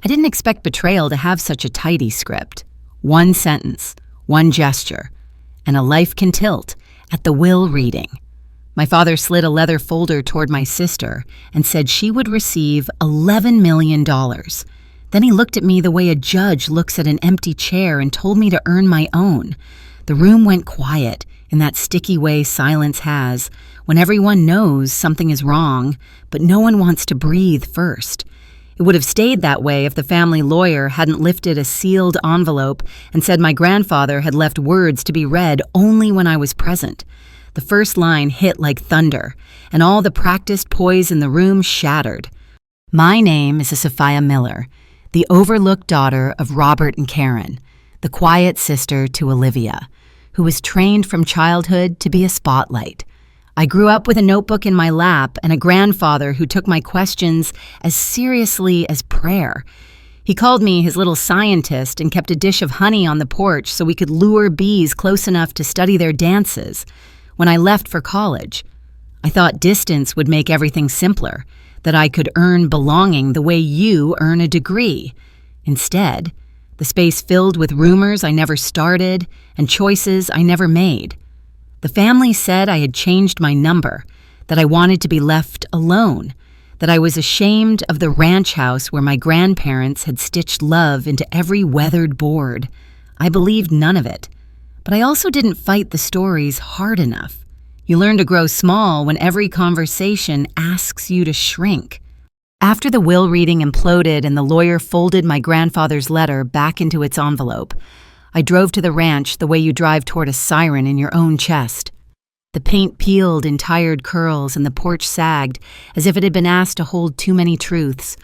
I didn't expect betrayal to have such a tidy script. One sentence, one gesture, and a life can tilt at the will reading. My father slid a leather folder toward my sister and said she would receive $11 million. Then he looked at me the way a judge looks at an empty chair and told me to earn my own. The room went quiet in that sticky way silence has when everyone knows something is wrong, but no one wants to breathe first. It would have stayed that way if the family lawyer hadn't lifted a sealed envelope and said my grandfather had left words to be read only when I was present. The first line hit like thunder, and all the practiced poise in the room shattered. My name is Sophia Miller, the overlooked daughter of Robert and Karen, the quiet sister to Olivia, who was trained from childhood to be a spotlight. I grew up with a notebook in my lap and a grandfather who took my questions as seriously as prayer. He called me his little scientist and kept a dish of honey on the porch so we could lure bees close enough to study their dances. When I left for college, I thought distance would make everything simpler, that I could earn belonging the way you earn a degree. Instead, the space filled with rumors I never started and choices I never made. The family said I had changed my number, that I wanted to be left alone, that I was ashamed of the ranch house where my grandparents had stitched love into every weathered board. I believed none of it, but I also didn't fight the stories hard enough. You learn to grow small when every conversation asks you to shrink. After the will reading imploded and the lawyer folded my grandfather's letter back into its envelope, I drove to the ranch the way you drive toward a siren in your own chest. The paint peeled in tired curls and the porch sagged as if it had been asked to hold too many truths.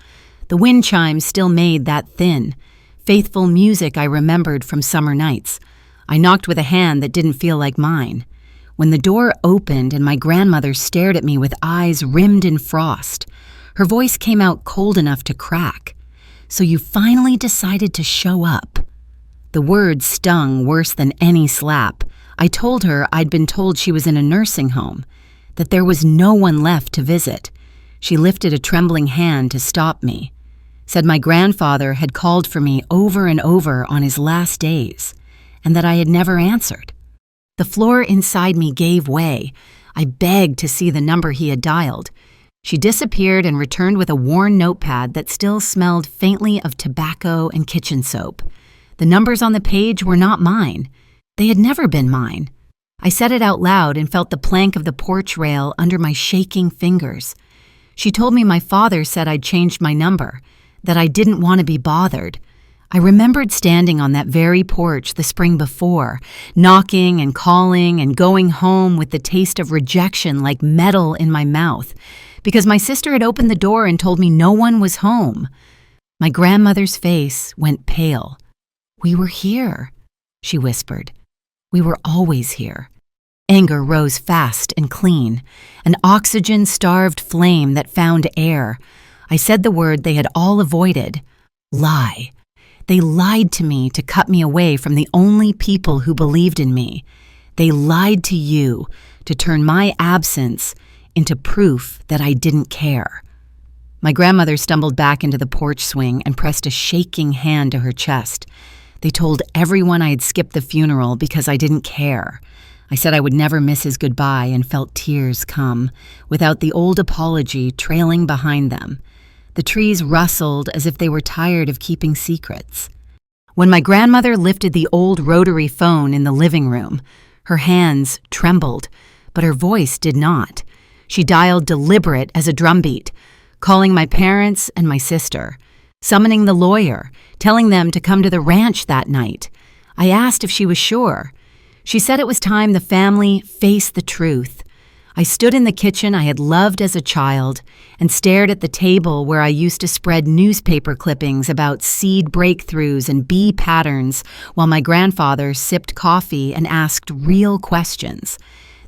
The wind chimes still made that thin, faithful music I remembered from summer nights. I knocked with a hand that didn't feel like mine. When the door opened and my grandmother stared at me with eyes rimmed in frost, her voice came out cold enough to crack. "So you finally decided to show up." The words stung worse than any slap. I told her I'd been told she was in a nursing home, that there was no one left to visit. She lifted a trembling hand to stop me, said my grandfather had called for me over and over on his last days, and that I had never answered. The floor inside me gave way. I begged to see the number he had dialed. She disappeared and returned with a worn notepad that still smelled faintly of tobacco and kitchen soap. The numbers on the page were not mine. They had never been mine. I said it out loud and felt the plank of the porch rail under my shaking fingers. She told me my father said I'd changed my number, that I didn't want to be bothered. I remembered standing on that very porch the spring before, knocking and calling and going home with the taste of rejection like metal in my mouth, because my sister had opened the door and told me no one was home. My grandmother's face went pale. "We were here," she whispered. "We were always here." Anger rose fast and clean, an oxygen-starved flame that found air. I said the word they had all avoided: lie. They lied to me to cut me away from the only people who believed in me. They lied to you to turn my absence into proof that I didn't care. My grandmother stumbled back into the porch swing and pressed a shaking hand to her chest. They told everyone I had skipped the funeral because I didn't care. I said I would never miss his goodbye and felt tears come, without the old apology trailing behind them. The trees rustled as if they were tired of keeping secrets. When my grandmother lifted the old rotary phone in the living room, her hands trembled, but her voice did not. She dialed deliberate as a drumbeat, calling my parents and my sister, summoning the lawyer, telling them to come to the ranch that night. I asked if she was sure. She said it was time the family faced the truth. I stood in the kitchen I had loved as a child and stared at the table where I used to spread newspaper clippings about seed breakthroughs and bee patterns while my grandfather sipped coffee and asked real questions.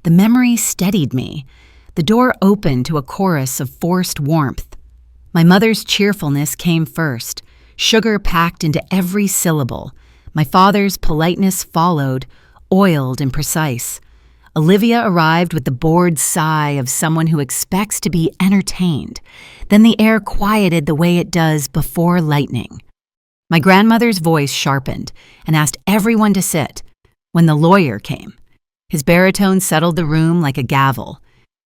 The memory steadied me. The door opened to a chorus of forced warmth. My mother's cheerfulness came first, sugar packed into every syllable. My father's politeness followed, oiled and precise. Olivia arrived with the bored sigh of someone who expects to be entertained. Then the air quieted the way it does before lightning. My grandmother's voice sharpened and asked everyone to sit. When the lawyer came, his baritone settled the room like a gavel.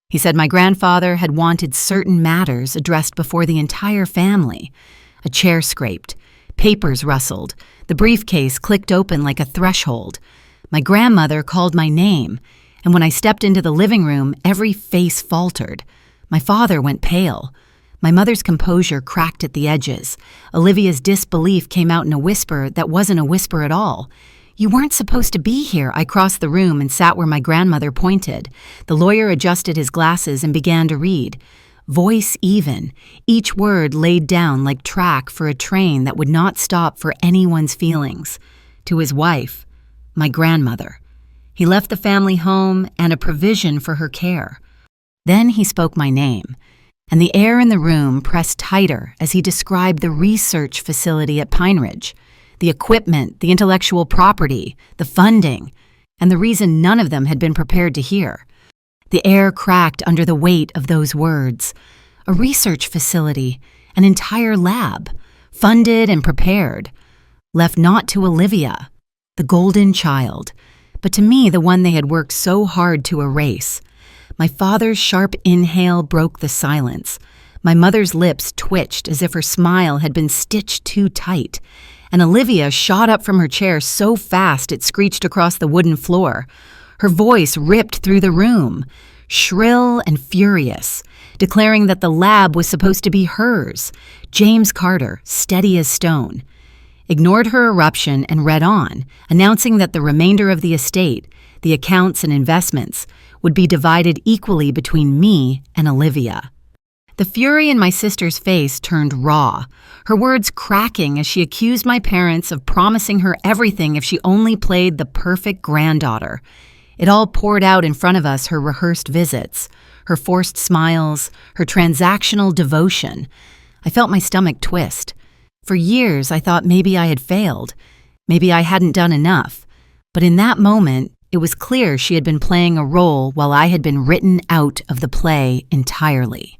He said my grandfather had wanted certain matters addressed before the entire family. A chair scraped, papers rustled, the briefcase clicked open like a threshold. My grandmother called my name, and when I stepped into the living room, every face faltered. My father went pale. My mother's composure cracked at the edges. Olivia's disbelief came out in a whisper that wasn't a whisper at all. "You weren't supposed to be here." I crossed the room and sat where my grandmother pointed. The lawyer adjusted his glasses and began to read. Voice even, each word laid down like track for a train that would not stop for anyone's feelings. To his wife, my grandmother. He left the family home and a provision for her care. Then he spoke my name, and the air in the room pressed tighter as he described the research facility at Pine Ridge, the equipment, the intellectual property, the funding, and the reason none of them had been prepared to hear. The air cracked under the weight of those words. A research facility, an entire lab, funded and prepared, left not to Olivia, the golden child, but to me the one they had worked so hard to erase. My father's sharp inhale broke the silence. My mother's lips twitched as if her smile had been stitched too tight, and Olivia shot up from her chair so fast it screeched across the wooden floor. Her voice ripped through the room, shrill and furious, declaring that the lab was supposed to be hers. James Carter, steady as stone, ignored her eruption and read on, announcing that the remainder of the estate, the accounts and investments, would be divided equally between me and Olivia. The fury in my sister's face turned raw, her words cracking as she accused my parents of promising her everything if she only played the perfect granddaughter. It all poured out in front of us, her rehearsed visits, her forced smiles, her transactional devotion. I felt my stomach twist. For years, I thought maybe I had failed. Maybe I hadn't done enough. But in that moment, it was clear she had been playing a role while I had been written out of the play entirely.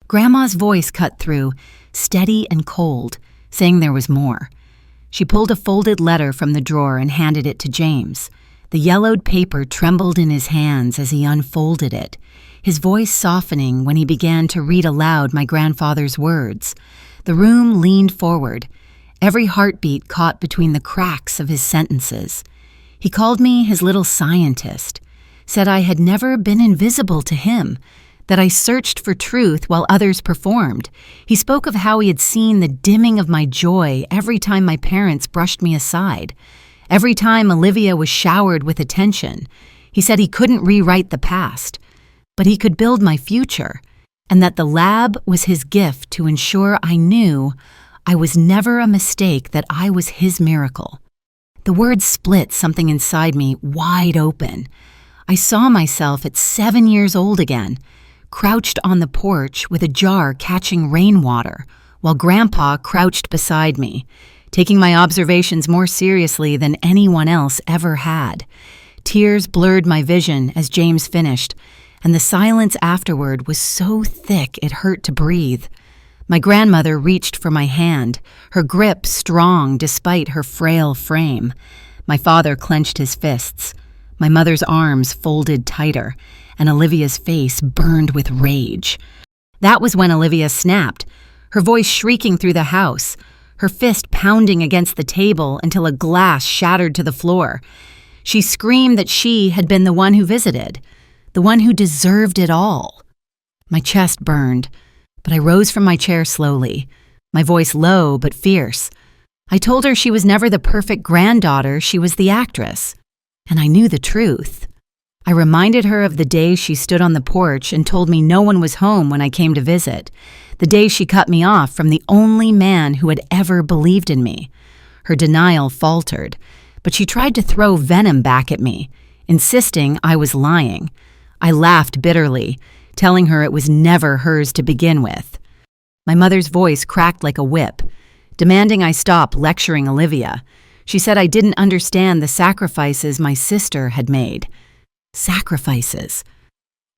Grandma's voice cut through, steady and cold, saying there was more. She pulled a folded letter from the drawer and handed it to James. The yellowed paper trembled in his hands as he unfolded it, his voice softening when he began to read aloud my grandfather's words. The room leaned forward, every heartbeat caught between the cracks of his sentences. He called me his little scientist, said I had never been invisible to him, that I searched for truth while others performed. He spoke of how he had seen the dimming of my joy every time my parents brushed me aside. Every time Olivia was showered with attention. He said he couldn't rewrite the past, but he could build my future, and that the lab was his gift to ensure I knew I was never a mistake, that I was his miracle. The words split something inside me wide open. I saw myself at 7 years old again, crouched on the porch with a jar catching rainwater, while Grandpa crouched beside me, taking my observations more seriously than anyone else ever had. Tears blurred my vision as James finished, and the silence afterward was so thick it hurt to breathe. My grandmother reached for my hand, her grip strong despite her frail frame. My father clenched his fists. My mother's arms folded tighter, and Olivia's face burned with rage. That was when Olivia snapped, her voice shrieking through the house, her fist pounding against the table until a glass shattered to the floor. She screamed that she had been the one who visited, the one who deserved it all. My chest burned, but I rose from my chair slowly, my voice low but fierce. I told her she was never the perfect granddaughter, she was the actress. And I knew the truth. I reminded her of the day she stood on the porch and told me no one was home when I came to visit, the day she cut me off from the only man who had ever believed in me. Her denial faltered, but she tried to throw venom back at me, insisting I was lying. I laughed bitterly, telling her it was never hers to begin with. My mother's voice cracked like a whip, demanding I stop lecturing Olivia. She said I didn't understand the sacrifices my sister had made. Sacrifices.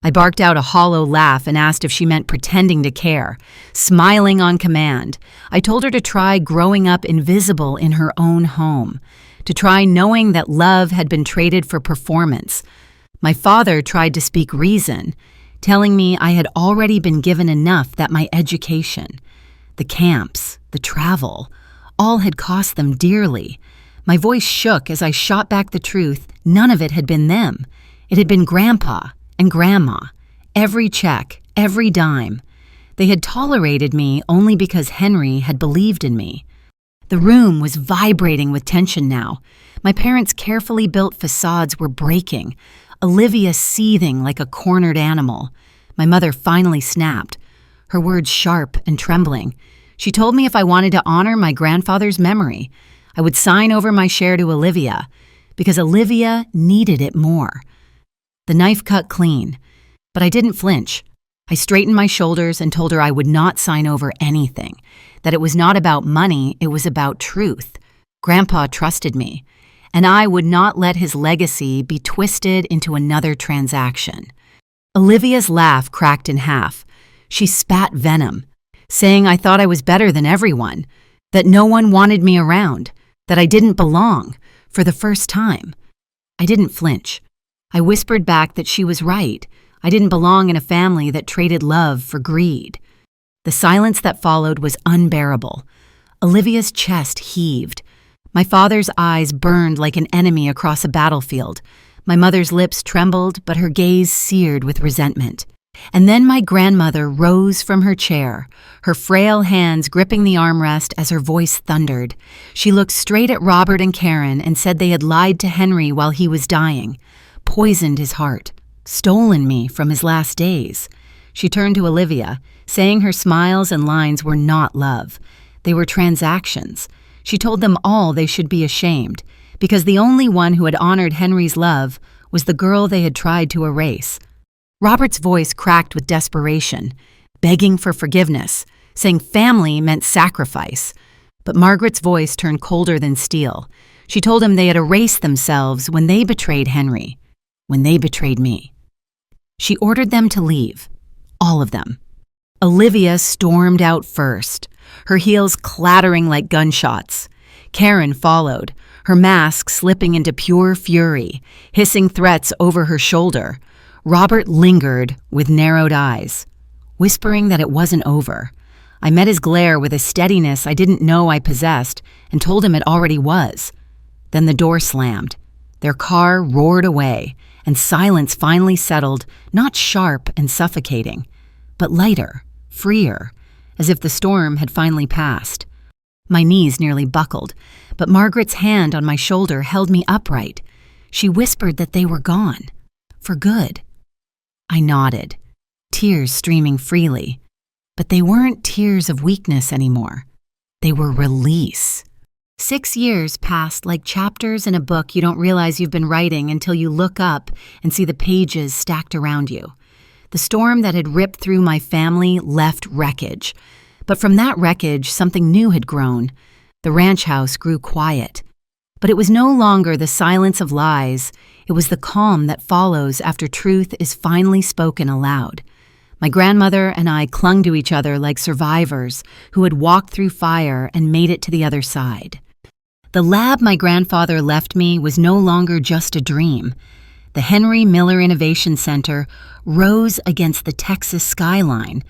I barked out a hollow laugh and asked if she meant pretending to care, smiling on command. I told her to try growing up invisible in her own home, to try knowing that love had been traded for performance. My father tried to speak reason, telling me I had already been given enough, that my education, the camps, the travel, all had cost them dearly. My voice shook as I shot back the truth. None of it had been them. It had been Grandpa and Grandma. Every check, every dime. They had tolerated me only because Henry had believed in me. The room was vibrating with tension now. My parents' carefully built facades were breaking, Olivia seething like a cornered animal. My mother finally snapped, her words sharp and trembling. She told me if I wanted to honor my grandfather's memory, I would sign over my share to Olivia, because Olivia needed it more. The knife cut clean, but I didn't flinch. I straightened my shoulders and told her I would not sign over anything, that it was not about money, it was about truth. Grandpa trusted me, and I would not let his legacy be twisted into another transaction. Olivia's laugh cracked in half. She spat venom, saying I thought I was better than everyone, that no one wanted me around, that I didn't belong, for the first time. I didn't flinch. I whispered back that she was right. I didn't belong in a family that traded love for greed. The silence that followed was unbearable. Olivia's chest heaved. My father's eyes burned like an enemy across a battlefield. My mother's lips trembled, but her gaze seared with resentment. And then my grandmother rose from her chair, her frail hands gripping the armrest as her voice thundered. She looked straight at Robert and Karen and said they had lied to Henry while he was dying, poisoned his heart, stolen me from his last days. She turned to Olivia, saying her smiles and lines were not love. They were transactions. She told them all they should be ashamed, because the only one who had honored Henry's love was the girl they had tried to erase. Robert's voice cracked with desperation, begging for forgiveness, saying family meant sacrifice. But Margaret's voice turned colder than steel. She told him they had erased themselves when they betrayed Henry, when they betrayed me. She ordered them to leave, all of them. Olivia stormed out first, her heels clattering like gunshots. Karen followed, her mask slipping into pure fury, hissing threats over her shoulder. Robert lingered with narrowed eyes, whispering that it wasn't over. I met his glare with a steadiness I didn't know I possessed and told him it already was. Then the door slammed. Their car roared away, and silence finally settled, not sharp and suffocating, but lighter, freer, as if the storm had finally passed. My knees nearly buckled, but Margaret's hand on my shoulder held me upright. She whispered that they were gone, for good. I nodded, tears streaming freely, but they weren't tears of weakness anymore. They were release. 6 years passed like chapters in a book you don't realize you've been writing until you look up and see the pages stacked around you. The storm that had ripped through my family left wreckage, but from that wreckage something new had grown. The ranch house grew quiet, but it was no longer the silence of lies. It was the calm that follows after truth is finally spoken aloud. My grandmother and I clung to each other like survivors who had walked through fire and made it to the other side. The lab my grandfather left me was no longer just a dream. The Henry Miller Innovation Center rose against the Texas skyline,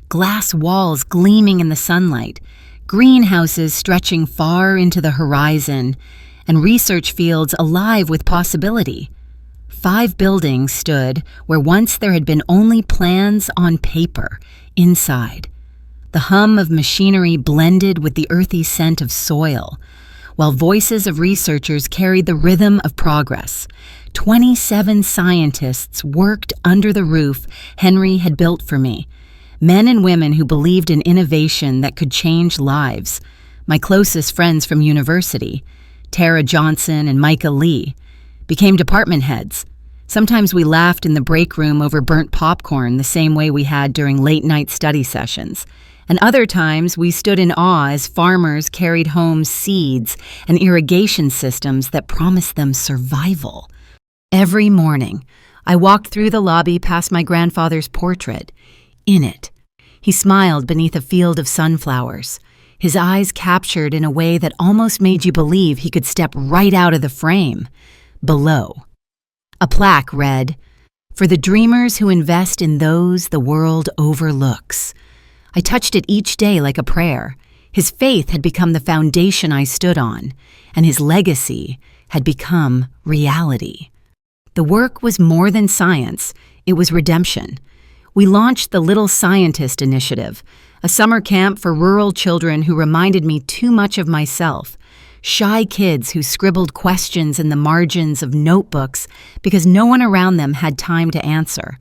glass walls gleaming in the sunlight, greenhouses stretching far into the horizon, and research fields alive with possibility. 5 buildings stood where once there had been only plans on paper, inside. The hum of machinery blended with the earthy scent of soil, while voices of researchers carried the rhythm of progress. 27 scientists worked under the roof Henry had built for me, men and women who believed in innovation that could change lives. My closest friends from university, Tara Johnson and Micah Lee, became department heads. Sometimes we laughed in the break room over burnt popcorn the same way we had during late-night study sessions. And other times we stood in awe as farmers carried home seeds and irrigation systems that promised them survival. Every morning, I walked through the lobby past my grandfather's portrait. In it, he smiled beneath a field of sunflowers, his eyes captured in a way that almost made you believe he could step right out of the frame. Below, a plaque read, "For the dreamers who invest in those the world overlooks." I touched it each day like a prayer. His faith had become the foundation I stood on, and his legacy had become reality. The work was more than science, it was redemption. We launched the Little Scientist Initiative, a summer camp for rural children who reminded me too much of myself, shy kids who scribbled questions in the margins of notebooks because no one around them had time to answer.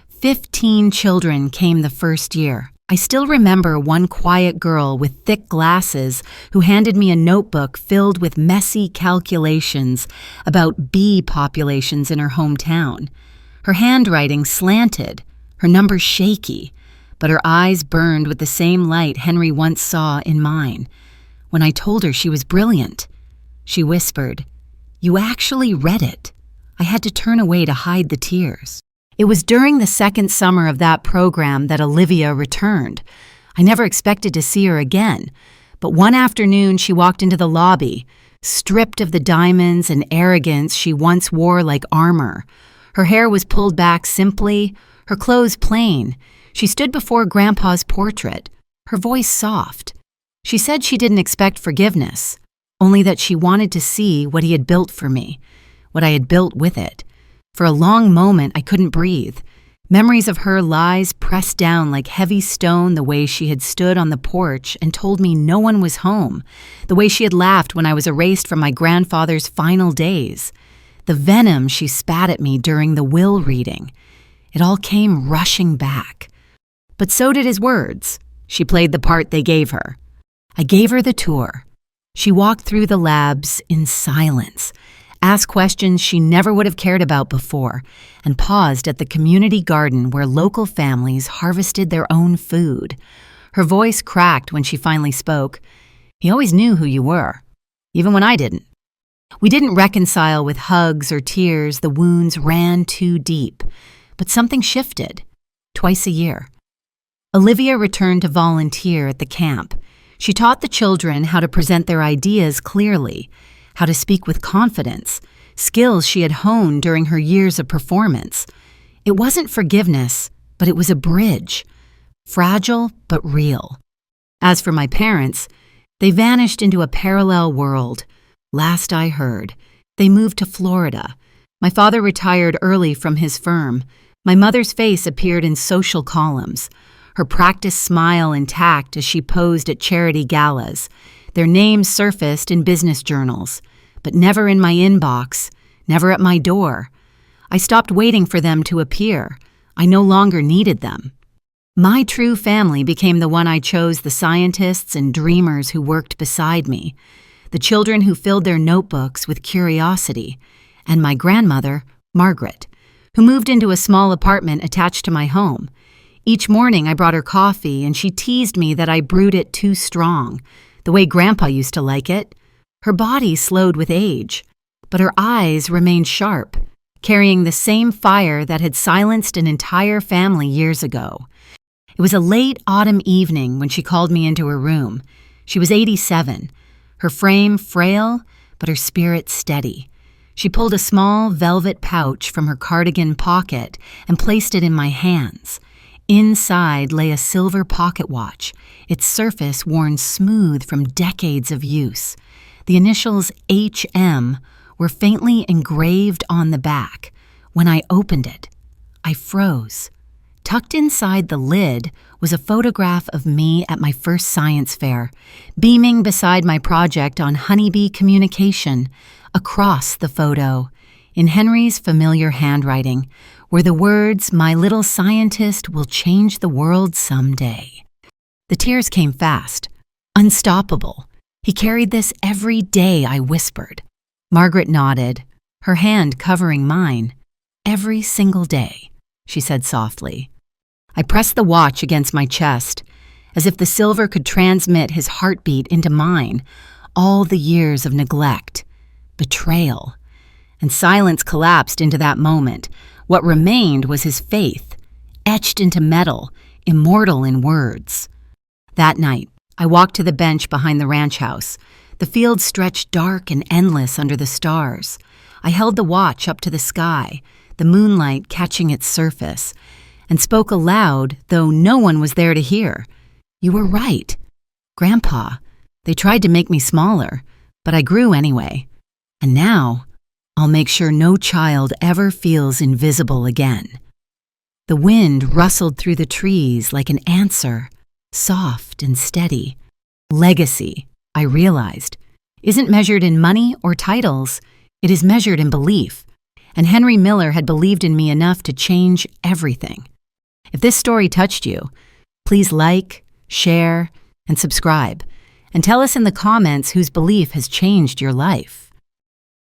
15 children came the first year. I still remember one quiet girl with thick glasses who handed me a notebook filled with messy calculations about bee populations in her hometown. Her handwriting slanted, her numbers shaky, but her eyes burned with the same light Henry once saw in mine. When I told her she was brilliant, she whispered, "You actually read it." I had to turn away to hide the tears. It was during the second summer of that program that Olivia returned. I never expected to see her again, but one afternoon she walked into the lobby, stripped of the diamonds and arrogance she once wore like armor. Her hair was pulled back simply, her clothes plain. She stood before Grandpa's portrait, her voice soft. She said she didn't expect forgiveness, only that she wanted to see what he had built for me, what I had built with it. For a long moment, I couldn't breathe. Memories of her lies pressed down like heavy stone, the way she had stood on the porch and told me no one was home, the way she had laughed when I was erased from my grandfather's final days, the venom she spat at me during the will reading. It all came rushing back. But so did his words. She played the part they gave her. I gave her the tour. She walked through the labs in silence, asked questions she never would have cared about before, and paused at the community garden where local families harvested their own food. Her voice cracked when she finally spoke. "He always knew who you were, even when I didn't." We didn't reconcile with hugs or tears. The wounds ran too deep. But something shifted. Twice a year, Olivia returned to volunteer at the camp. She taught the children how to present their ideas clearly, how to speak with confidence, skills she had honed during her years of performance. It wasn't forgiveness, but it was a bridge, fragile but real. As for my parents, they vanished into a parallel world. Last I heard, they moved to Florida. My father retired early from his firm. My mother's face appeared in social columns, her practiced smile intact as she posed at charity galas. Their names surfaced in business journals, but never in my inbox, never at my door. I stopped waiting for them to appear. I no longer needed them. My true family became the one I chose, the scientists and dreamers who worked beside me, the children who filled their notebooks with curiosity, and my grandmother, Margaret, who moved into a small apartment attached to my home. Each morning I brought her coffee, and she teased me that I brewed it too strong, the way Grandpa used to like it. Her body slowed with age, but her eyes remained sharp, carrying the same fire that had silenced an entire family years ago. It was a late autumn evening when she called me into her room. She was 87, her frame frail, but her spirit steady. She pulled a small velvet pouch from her cardigan pocket and placed it in my hands. Inside lay a silver pocket watch, its surface worn smooth from decades of use. The initials HM were faintly engraved on the back. When I opened it, I froze. Tucked inside the lid was a photograph of me at my first science fair, beaming beside my project on honeybee communication. Across the photo, in Henry's familiar handwriting, were the words, "My little scientist will change the world someday." The tears came fast, unstoppable. "He carried this every day," I whispered. Margaret nodded, her hand covering mine. "Every single day," she said softly. I pressed the watch against my chest, as if the silver could transmit his heartbeat into mine. All the years of neglect, betrayal, and silence collapsed into that moment, What remained was his faith, etched into metal, immortal in words. That night, I walked to the bench behind the ranch house. The field stretched dark and endless under the stars. I held the watch up to the sky, the moonlight catching its surface, and spoke aloud, though no one was there to hear. You were right. Grandpa, they tried to make me smaller, but I grew anyway. And now, I'll make sure no child ever feels invisible again. The wind rustled through the trees like an answer, soft and steady. Legacy, I realized, isn't measured in money or titles. It is measured in belief. And Henry Miller had believed in me enough to change everything. If this story touched you, please like, share, and subscribe. And tell us in the comments whose belief has changed your life.